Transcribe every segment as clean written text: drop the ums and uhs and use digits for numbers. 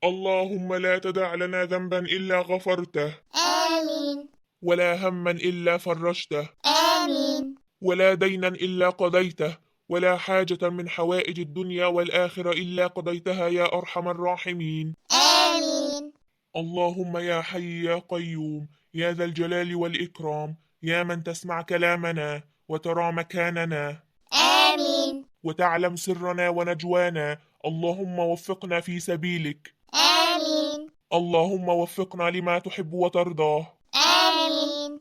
اللهم لا تدع لنا ذنبا إلا غفرته، آمين ولا هما إلا فرجته، آمين ولا دينا إلا قضيته، ولا حاجة من حوائج الدنيا والآخرة إلا قضيتها يا أرحم الراحمين. آمين اللهم يا حي يا قيوم يا ذا الجلال والإكرام، يا من تسمع كلامنا وترى مكاننا آمين وتعلم سرنا ونجوانا، اللهم وفقنا في سبيلك، آمين اللهم وفقنا لما تحب وترضاه. آمين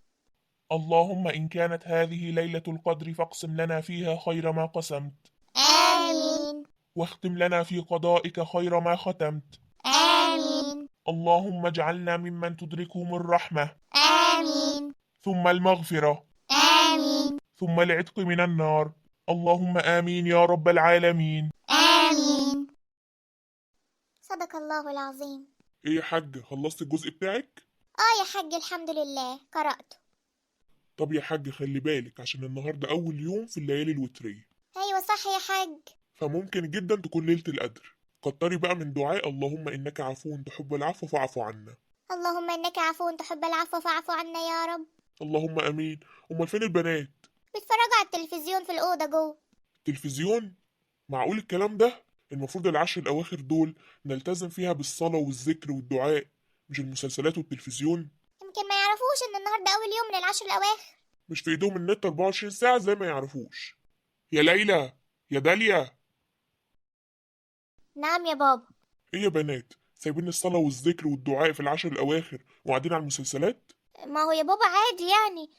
اللهم إن كانت هذه ليلة القدر فاقسم لنا فيها خير ما قسمت، آمين واختم لنا في قضائك خير ما ختمت. آمين اللهم اجعلنا ممن تدركهم الرحمة، آمين ثم المغفرة، آمين ثم العتق من النار. اللهم آمين يا رب العالمين. آمين. صدق الله العظيم. إيه يا حاج، خلصت الجزء بتاعك؟ يا حاج الحمد لله قرأته. طب يا حاج خلي بالك عشان النهاردة أول يوم في الليالي الوترية، أيوة صح يا حاج. فممكن جدا تكون ليلة القدر. كتري بقى من دعاء اللهم إنك عفو تحب العفو فاعف عنا. اللهم إنك عفو تحب العفو فاعف عنا يا رب. اللهم آمين. أمال فين البنات؟ بيتفرجوا على التلفزيون في الأوضة جوه. تلفزيون؟ معقول الكلام ده؟ المفروض العشر الأواخر دول نلتزم فيها بالصلاة والذكر والدعاء، مش المسلسلات والتلفزيون. يمكن ما يعرفوش إن النهاردة أول يوم من العشر الأواخر. مش في إيدهم النت 24 ساعة زي ما يعرفوش. يا ليلى، يا داليا. نعم يا بابا. إيه يا بنات، سايبين الصلاة والذكر والدعاء في العشر الأواخر وقاعدين على المسلسلات؟ ما هو يا بابا عادي يعني.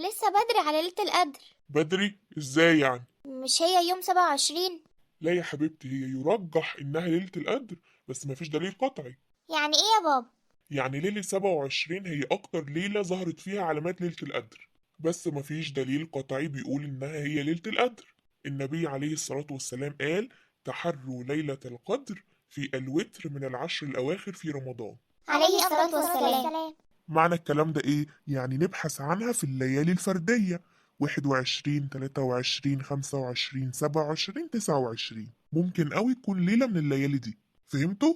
لسه بدري على ليلة القدر. بدري؟ إزاي يعني؟ مش هي يوم 27؟ لا يا حبيبتي، هي يرجح إنها ليلة القدر بس مفيش دليل قطعي. يعني إيه يا بابا؟ يعني ليلة 27 هي أكتر ليلة ظهرت فيها علامات ليلة القدر، بس مفيش دليل قطعي بيقول إنها هي ليلة القدر. النبي عليه الصلاة والسلام قال: تحروا ليلة القدر في الوتر من العشر الأواخر في رمضان. عليه الصلاة والسلام. معنى الكلام ده إيه؟ يعني نبحث عنها في الليالي الفردية 21 23 25 27 29، ممكن أوي تكون ليلة من الليالي دي. فهمتوا؟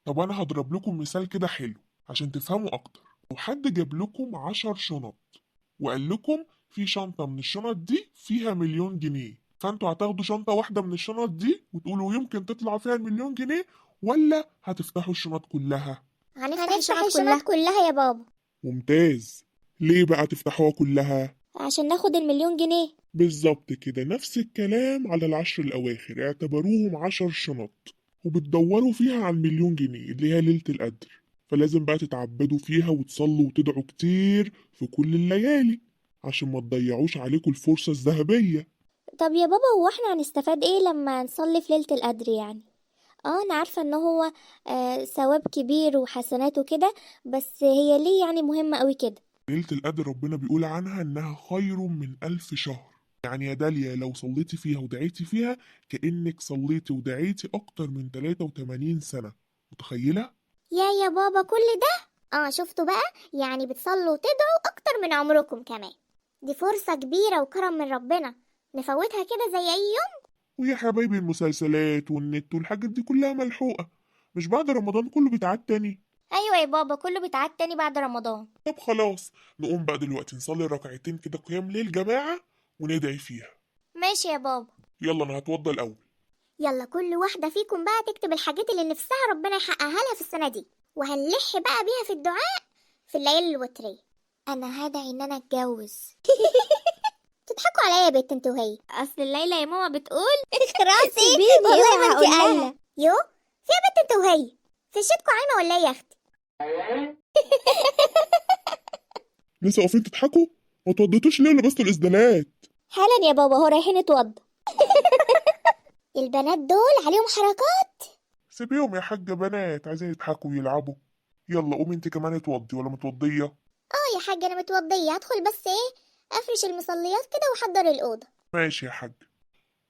طب أنا هضرب لكم مثال كده حلو عشان تفهموا أكتر. لو حد جاب لكم 10 شنط وقال لكم في شنطة من الشنط دي فيها 1,000,000 جنيه، فانتوا هتاخدوا شنطة واحدة من الشنط دي وتقولوا يمكن تطلع فيها 1,000,000 جنيه، ولا هتفتحوا الشنط كلها؟ هنفتح الشنط كلها يا بابا. ممتاز. ليه بقى تفتحوها كلها؟ عشان ناخد 1,000,000 جنيه. بالظبط كده، نفس الكلام على العشر الأواخر، اعتبروهم 10 شنط وبتدوروا فيها على 1,000,000 جنيه اللي هي ليلة القدر، فلازم بقى تتعبدوا فيها وتصلوا وتدعوا كتير في كل الليالي عشان ما تضيعوش عليكم الفرصة الذهبية. طب يا بابا هو احنا هنستفاد ايه لما نصلي في ليلة القدر يعني؟ انا عارفة ان هو ثواب كبير وحسنات وكده، بس هي ليه يعني مهمة قوي كده؟ ليلة القدر ربنا بيقول عنها إنها خير من 1000 شهر. يعني يا داليا لو صليتي فيها ودعيتي فيها كأنك صليتي ودعيتي أكتر من 83 سنة. متخيلة؟ يا بابا كل ده؟ شفتوا بقى، يعني بتصلوا وتدعوا اكتر من عمركم كمان. دي فرصة كبيرة وكرم من ربنا، نفوتها كده زي اي يوم؟ ويا حبايبي المسلسلات والنت والحاجات دي كلها ملحوقة، مش بعد رمضان كله بيتعاد تاني. ايوه يا بابا كله بيتعاد تاني بعد رمضان. طب خلاص، نقوم بقى دلوقتي نصلي ركعتين كده قيام ليل جماعة وندعي فيها. ماشي يا بابا. يلا أنا هتوضى الأول. يلا كل واحدة فيكم بقى تكتب الحاجات اللي نفسها ربنا يحققها لها في السنة دي، وهنلح بقى بيها في الدعاء في الليالي الوترية. انا هدعي ان انا اتجوز. تضحكوا عليا يا بنت انتوا وهي؟ اصل الليلة يا ماما بتقول راسي. والله ما انت قايله. يو في يا بنت انتوا وهي، فشتكوا عايمة ولا ايه يا اختي؟ لسه واقفين تضحكوا؟ ما توضيتوش ليه ولبستوا الإسدالات؟ حالا يا بابا هو رايحين نتوضى. البنات دول عليهم حركات. سيبيهم يا حاجة، بنات عايزين يضحكوا ويلعبوا. يلا قومي انت كمان اتوضي ولا متوضية؟ يا حاجة انا متوضية، هدخل بس ايه افرش المصليات كده واحضر الأوضة. ماشي يا حاج.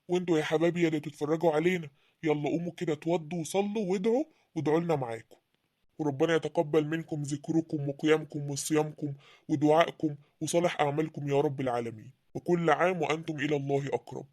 وانتوا يا حبايبي يا اللي تتفرجوا علينا، يلا قوموا كده اتوضوا وصلوا وادعوا وادعوا لنا معاكم، وربنا يتقبل منكم ذكركم وقيامكم وصيامكم ودعائكم وصالح أعمالكم يا رب العالمين، وكل عام وأنتم إلى الله أقرب.